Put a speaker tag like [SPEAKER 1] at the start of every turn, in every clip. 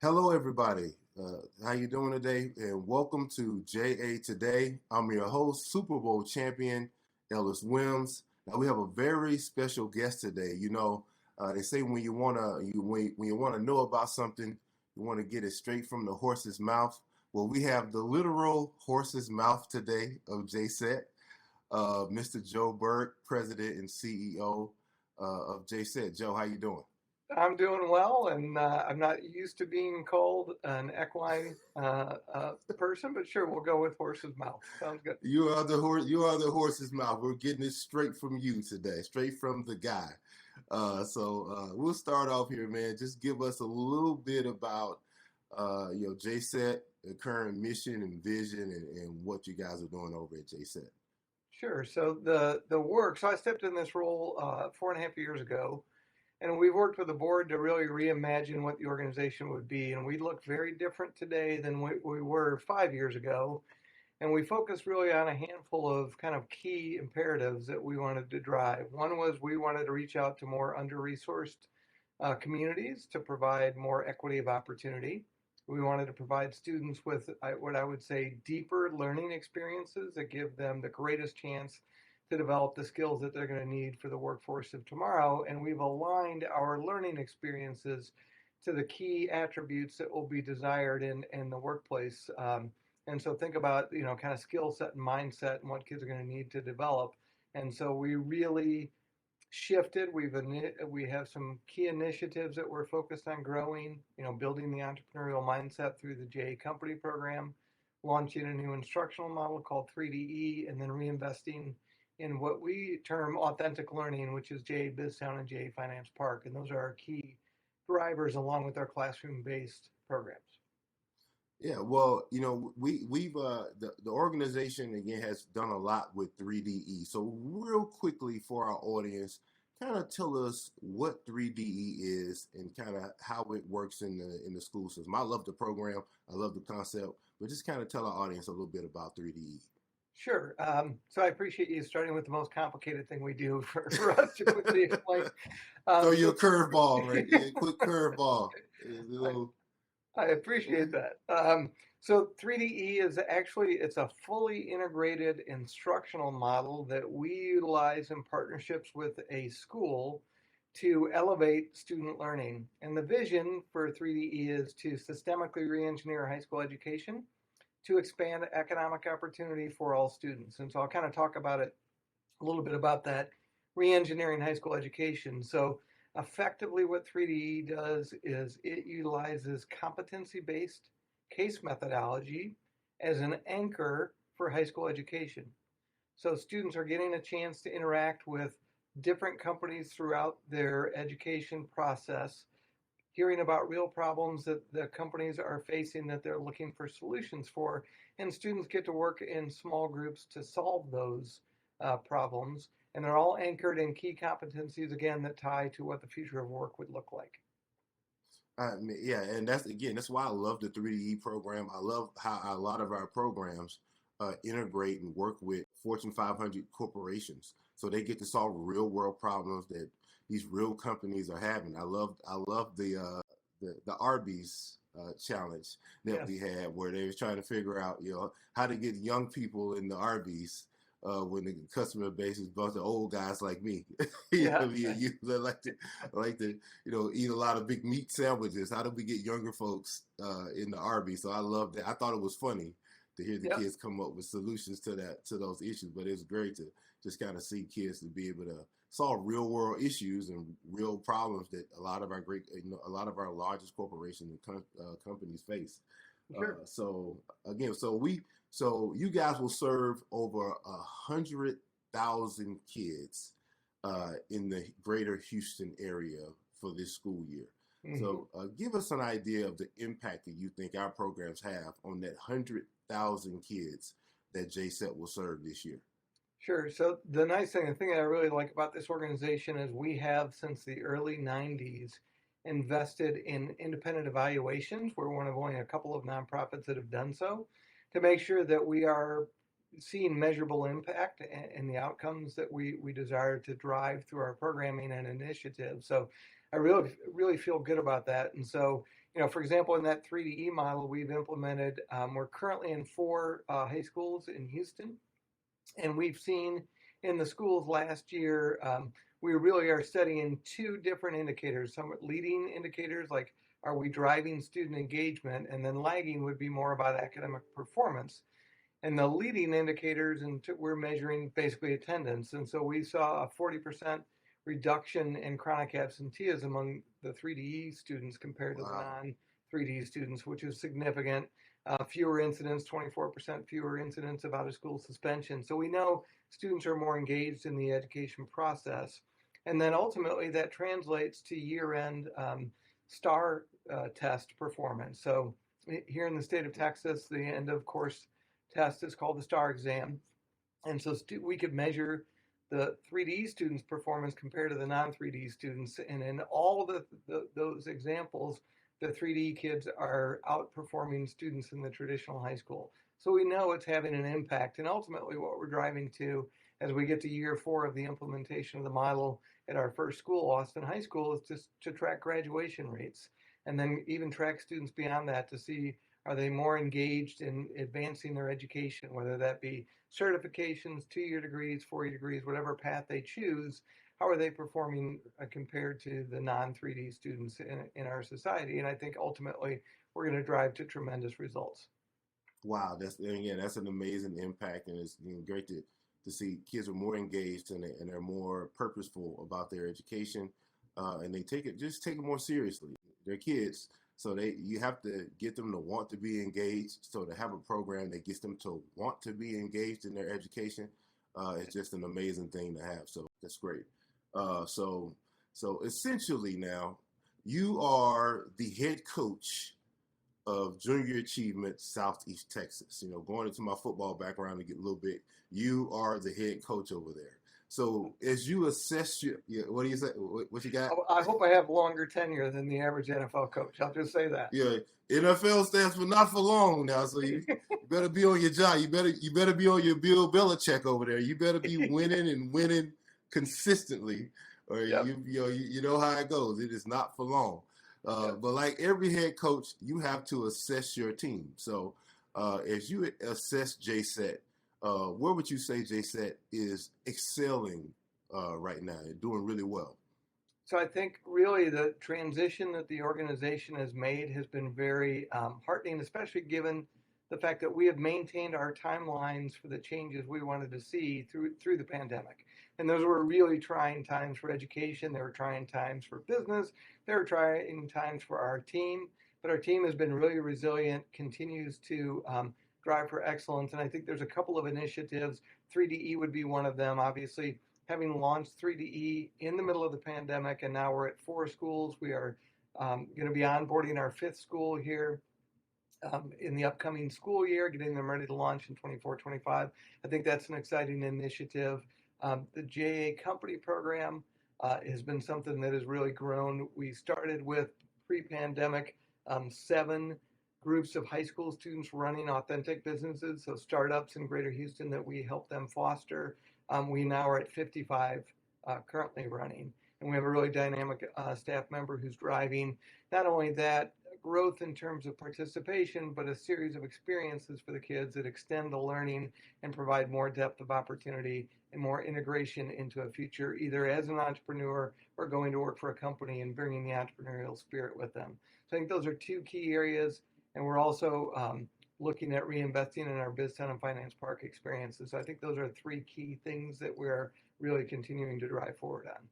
[SPEAKER 1] Hello, everybody. How you doing today? And welcome to JA Today. I'm your host, Super Bowl champion Ellis Wyms. Now we have a very special guest today. They say when you wanna know about something, you want to get it straight from the horse's mouth. Well, we have the literal horse's mouth today of JSET, Mr. Joe Burke, President and CEO of JSET. Joe, how you doing?
[SPEAKER 2] I'm doing well, and I'm not used to being called an equine person, but sure, we'll go with horse's mouth. Sounds good.
[SPEAKER 1] You are the horse. You are the horse's mouth. We're getting it straight from you today, straight from the guy. We'll start off here, man. Just give us a little bit about JSET, the current mission and vision, and what you guys are doing over at JSET.
[SPEAKER 2] Sure. So the work. So I stepped in this role 4.5 years ago, and we worked with the board to really reimagine what the organization would be, and we look very different today than we were 5 years ago. And we focused really on a handful of kind of key imperatives that we wanted to drive. One was we wanted to reach out to more under-resourced communities to provide more equity of opportunity. We wanted to provide students with what I would say deeper learning experiences that give them the greatest chance to develop the skills that they're going to need for the workforce of tomorrow. And we've aligned our learning experiences to the key attributes that will be desired in the workplace. And so think about, kind of skill set and mindset and what kids are going to need to develop. And so we really shifted. We have some key initiatives that we're focused on growing, building the entrepreneurial mindset through the JA Company program, launching a new instructional model called 3DE, and then reinvesting in what we term authentic learning, which is JA BizTown and JA Finance Park. And those are our key drivers along with our classroom-based programs.
[SPEAKER 1] Yeah, well, the organization again has done a lot with 3DE. So real quickly for our audience, kind of tell us what 3DE is and kind of how it works in the school system. I love the program, I love the concept, but just kind of tell our audience a little bit about 3DE.
[SPEAKER 2] Sure. So I appreciate you starting with the most complicated thing we do for us to quickly explain.
[SPEAKER 1] Throw you a
[SPEAKER 2] So
[SPEAKER 1] curveball, right? Yeah, quick curveball.
[SPEAKER 2] I, I appreciate that. So 3DE is actually it's a fully integrated instructional model that we utilize in partnerships with a school to elevate student learning. And the vision for 3DE is to systemically re-engineer high school education to expand economic opportunity for all students. And so I'll kind of talk about it a little bit about that re-engineering high school education. So effectively what 3DE does is it utilizes competency-based case methodology as an anchor for high school education. So students are getting a chance to interact with different companies throughout their education process, hearing about real problems that the companies are facing that they're looking for solutions for, and students get to work in small groups to solve those problems. And they're all anchored in key competencies, again, that tie to what the future of work would look like.
[SPEAKER 1] Yeah, and that's why I love the 3DE program. I love how a lot of our programs integrate and work with Fortune 500 corporations, so they get to solve real world problems that these real companies are having. I love the Arby's challenge that we
[SPEAKER 2] Yes.
[SPEAKER 1] had, where they was trying to figure out how to get young people in the Arby's when the customer base is a bunch of old guys like me.
[SPEAKER 2] Yeah.
[SPEAKER 1] Me and you that like to eat a lot of big meat sandwiches. How do we get younger folks in the Arby's? So I love that. I thought it was funny to hear the
[SPEAKER 2] Yep.
[SPEAKER 1] kids come up with solutions to those issues, but it's great to just kind of see kids to be able to solve real world issues and real problems that a lot of our a lot of our largest corporations and companies face.
[SPEAKER 2] Sure.
[SPEAKER 1] So again, so you guys will serve over 100,000 kids in the greater Houston area for this school year.
[SPEAKER 2] Mm-hmm.
[SPEAKER 1] So give us an idea of the impact that you think our programs have on that 100,000 kids that JSET will serve this year.
[SPEAKER 2] Sure. So the thing that I really like about this organization is we have since the early 90s invested in independent evaluations. We're one of only a couple of nonprofits that have done so to make sure that we are seeing measurable impact and the outcomes that we desire to drive through our programming and initiatives. So I really feel good about that. And so, For example, in that 3DE model we've implemented, we're currently in 4 high schools in Houston, and we've seen in the schools last year, we really are studying 2 different indicators. Some leading indicators, like are we driving student engagement, and then lagging would be more about academic performance. And the leading indicators, and we're measuring basically attendance. And so we saw a 40% reduction in chronic absenteeism among the 3DE students compared to the
[SPEAKER 1] Wow.
[SPEAKER 2] non-3D students, which is significant. Fewer incidents, 24% fewer incidents of out of school suspension. So we know students are more engaged in the education process. And then ultimately that translates to year-end STAR test performance. So here in the state of Texas, the end of course test is called the STAR exam. And so we could measure the 3D students' performance compared to the non-3D students. And in all those examples, the 3D kids are outperforming students in the traditional high school. So we know it's having an impact. And ultimately what we're driving to as we get to year 4 of the implementation of the model at our first school, Austin High School, is just to track graduation rates, and then even track students beyond that to see, are they more engaged in advancing their education, whether that be certifications, 2-year degrees, 4-year degrees, whatever path they choose. How are they performing compared to the non-3D students in our society? And I think ultimately we're going to drive to tremendous results.
[SPEAKER 1] Wow, that's an amazing impact, and it's great to see kids are more engaged and they're more purposeful about their education, and they take it more seriously. They're kids, so you have to get them to want to be engaged. So to have a program that gets them to want to be engaged in their education, it's just an amazing thing to have. So that's great. So essentially now you are the head coach of Junior Achievement Southeast Texas. Going into my football background to get a little bit, you are the head coach over there. So as you assess what do you say? What you got?
[SPEAKER 2] I hope I have longer tenure than the average NFL coach. I'll just say that.
[SPEAKER 1] Yeah, NFL stands for not for long now. So you better be on your job. You better be on your Bill Belichick over there. You better be winning and winning consistently, or
[SPEAKER 2] Yep.
[SPEAKER 1] you know how it goes. It is not for long. But like every head coach, you have to assess your team. So as you assess JASET, where would you say JASET is excelling right now and doing really well?
[SPEAKER 2] So I think really the transition that the organization has made has been very heartening, especially given the fact that we have maintained our timelines for the changes we wanted to see through the pandemic. And those were really trying times for education. They were trying times for business. They were trying times for our team. But our team has been really resilient, continues to drive for excellence. And I think there's a couple of initiatives. 3DE would be one of them, obviously. Having launched 3DE in the middle of the pandemic, and now we're at 4 schools. We are going to be onboarding our 5th school here in the upcoming school year, getting them ready to launch in 24-25. I think that's an exciting initiative. The JA Company program has been something that has really grown. We started with pre-pandemic 7 groups of high school students running authentic businesses, so startups in Greater Houston that we help them foster. We now are at 55 currently running, and we have a really dynamic staff member who's driving not only that growth in terms of participation, but a series of experiences for the kids that extend the learning and provide more depth of opportunity and more integration into a future, either as an entrepreneur or going to work for a company and bringing the entrepreneurial spirit with them. So I think those are 2 key areas, and we're also looking at reinvesting in our BizTown and Finance Park experiences. So I think those are 3 key things that we're really continuing to drive forward on.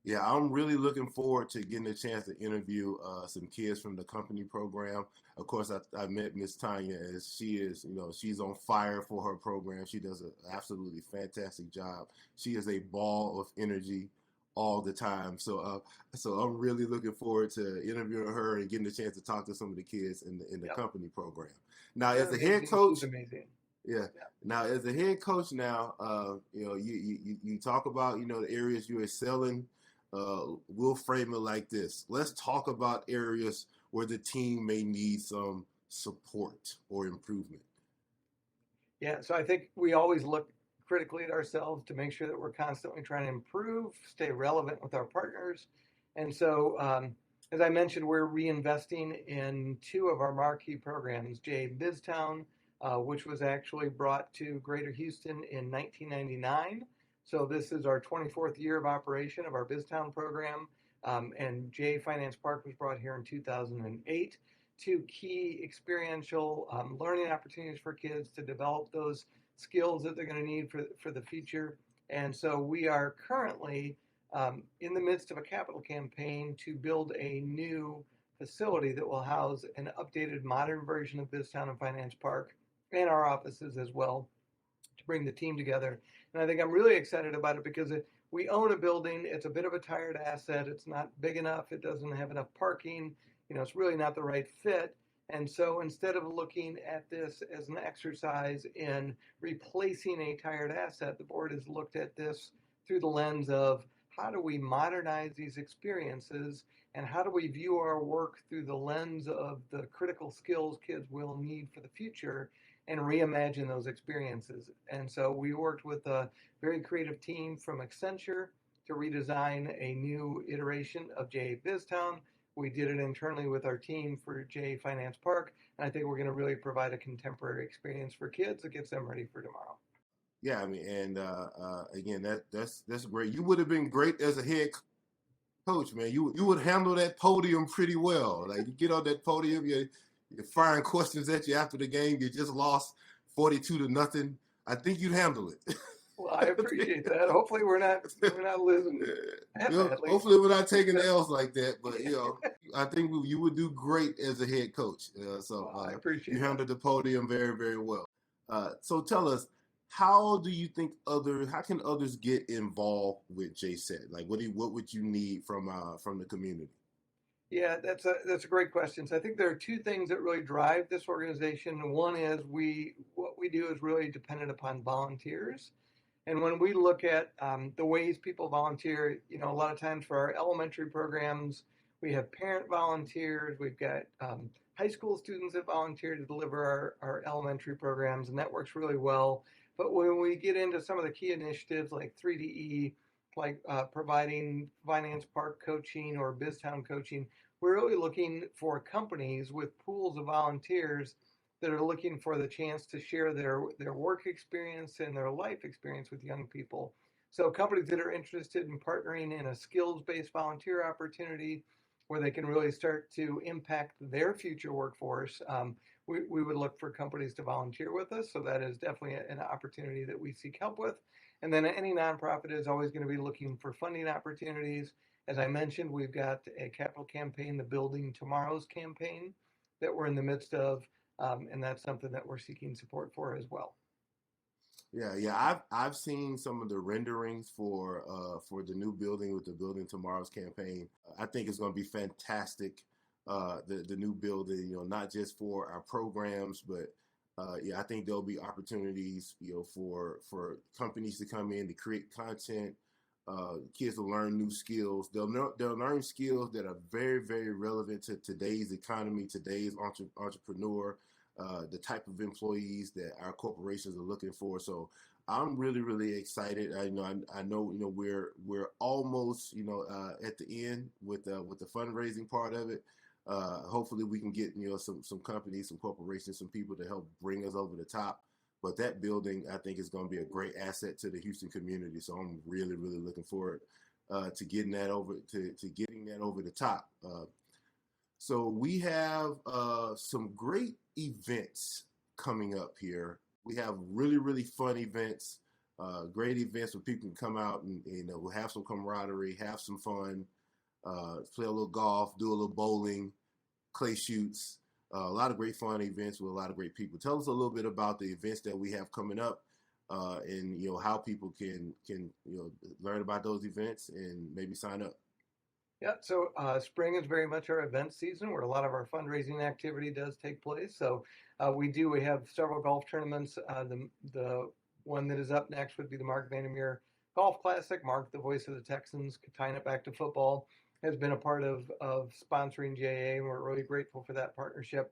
[SPEAKER 1] Yeah, I'm really looking forward to getting a chance to interview some kids from the company program. Of course, I met Miss Tanya, as she is, she's on fire for her program. She does an absolutely fantastic job. She is a ball of energy all the time. So I'm really looking forward to interviewing her and getting a chance to talk to some of the kids in the
[SPEAKER 2] Yep.
[SPEAKER 1] company program. Now,
[SPEAKER 2] They're
[SPEAKER 1] as the
[SPEAKER 2] amazing.
[SPEAKER 1] head coach,
[SPEAKER 2] She's amazing.
[SPEAKER 1] yeah. Now, as a head coach, you talk about the areas you're excelling. We'll frame it like this. Let's talk about areas where the team may need some support or improvement.
[SPEAKER 2] Yeah, so I think we always look critically at ourselves to make sure that we're constantly trying to improve, stay relevant with our partners. And so As I mentioned, we're reinvesting in two of our marquee programs, JA BizTown, which was actually brought to Greater Houston in 1999. So this is our 24th year of operation of our BizTown program. And JA Finance Park was brought here in 2008. Two key experiential learning opportunities for kids to develop those skills that they're going to need for the future. And so we are currently in the midst of a capital campaign to build a new facility that will house an updated modern version of BizTown and Finance Park and our offices as well to bring the team together. And I think I'm really excited about it because we own a building. It's a bit of a tired asset. It's not big enough. It doesn't have enough parking. It's really not the right fit. And so instead of looking at this as an exercise in replacing a tired asset, the board has looked at this through the lens of how do we modernize these experiences and how do we view our work through the lens of the critical skills kids will need for the future and reimagine those experiences. And so we worked with a very creative team from Accenture to redesign a new iteration of JA BizTown. We did it internally with our team for JA Finance Park, and I think we're going to really provide a contemporary experience for kids that gets them ready for tomorrow.
[SPEAKER 1] Yeah, I mean, and again, that's great. You would have been great as a head coach, man. You would handle that podium pretty well. Like you get on that podium, you're firing questions at you after the game. You just lost 42-0. I think you'd handle it.
[SPEAKER 2] Well, I appreciate that. Hopefully, we're not losing.
[SPEAKER 1] Hopefully, we're not taking L's like that. But I think you would do great as a head coach.
[SPEAKER 2] I appreciate
[SPEAKER 1] you handled the podium very, very well. So tell us, how do you think how can others get involved with JASET? Like, what would you need from the community?
[SPEAKER 2] Yeah, that's a great question. So I think there are two things that really drive this organization. One is what we do is really dependent upon volunteers. And when we look at the ways people volunteer, a lot of times for our elementary programs, we have parent volunteers. We've got high school students that volunteer to deliver our elementary programs, and that works really well. But when we get into some of the key initiatives like 3DE, like providing Finance Park coaching or BizTown coaching, we're really looking for companies with pools of volunteers that are looking for the chance to share their work experience and their life experience with young people. So companies that are interested in partnering in a skills-based volunteer opportunity where they can really start to impact their future workforce, we would look for companies to volunteer with us. So that is definitely an opportunity that we seek help with. And then any nonprofit is always going to be looking for funding opportunities. As I mentioned, we've got a capital campaign, the Building Tomorrow's campaign, that we're in the midst of. And that's something that we're seeking support for as well.
[SPEAKER 1] Yeah. I've seen some of the renderings for the new building with the Building Tomorrow's campaign. I think it's going to be fantastic. The new building, not just for our programs, but I think there'll be opportunities, for companies to come in to create content. Kids will learn new skills. They'll learn skills that are very, very relevant to today's economy, today's entrepreneur, the type of employees that our corporations are looking for. So I'm really, really excited. I know we're almost at the end with the fundraising part of it. Hopefully we can get some companies, some corporations, some people to help bring us over the top. But that building, I think, is going to be a great asset to the Houston community. So I'm really, really looking forward to getting that over the top. So we have some great events coming up here. We have really, really fun events, great events where people can come out and we'll have some camaraderie, have some fun, play a little golf, do a little bowling, clay shoots. A lot of great fun events with a lot of great people. Tell us a little bit about the events that we have coming up, and how people can learn about those events and maybe sign up.
[SPEAKER 2] Yeah, so spring is very much our event season where a lot of our fundraising activity does take place. So we have several golf tournaments. The one that is up next would be the Mark Vandermeer Golf Classic. Mark, the voice of the Texans, tying it back to football, has been a part of sponsoring JA, and we're really grateful for that partnership.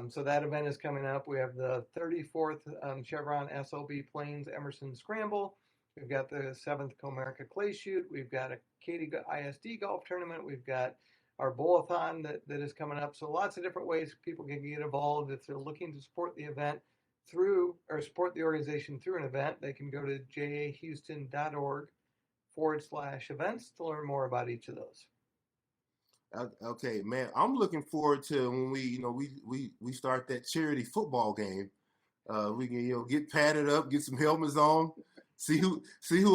[SPEAKER 2] So that event is coming up. We have the 34th Chevron SLB Plains Emerson Scramble. We've got the 7th Comerica Clay Shoot. We've got a Katy ISD golf tournament. We've got our bowl-a-thon that is coming up. So lots of different ways people can get involved. If they're looking to support the event through, or support the organization through an event, they can go to jahouston.org/events to learn more about each of those.
[SPEAKER 1] Okay, man, I'm looking forward to when we start that charity football game. We can get padded up, get some helmets on, see who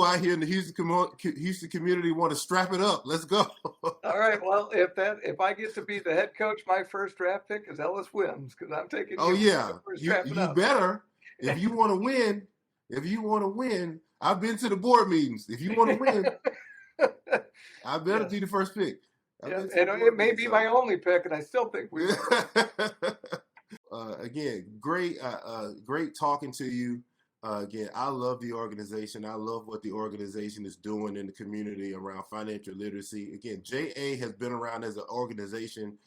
[SPEAKER 1] out here in the Houston community want to strap it up. Let's go.
[SPEAKER 2] All right. Well, if I get to be the head coach, my first draft pick is Ellis Wyms because I'm taking.
[SPEAKER 1] Oh yeah, you better. If you want to win, I've been to the board meetings. If you want to win, I better be the first pick.
[SPEAKER 2] Yeah, and it may be my only pick, and I still think we will.
[SPEAKER 1] Again, great talking to you. Again, I love the organization. I love what the organization is doing in the community around financial literacy. Again, JA has been around as an organization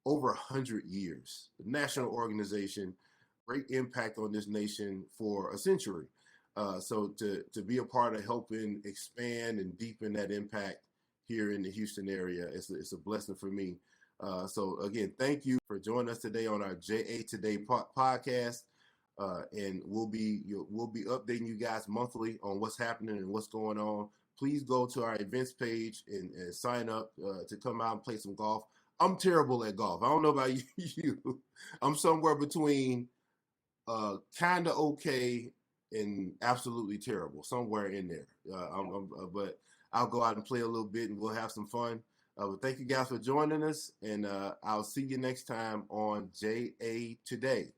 [SPEAKER 1] over 100 years. The national organization, great impact on this nation for a century. So to be a part of helping expand and deepen that impact here in the Houston area, it's a blessing for me. So again, thank you for joining us today on our JA Today podcast. And we'll be updating you guys monthly on what's happening and what's going on. Please go to our events page and sign up to come out and play some golf. I'm terrible at golf. I don't know about you. I'm somewhere between kind of okay and absolutely terrible, somewhere in there. But I'll go out and play a little bit and we'll have some fun. But thank you guys for joining us, and I'll see you next time on JA Today.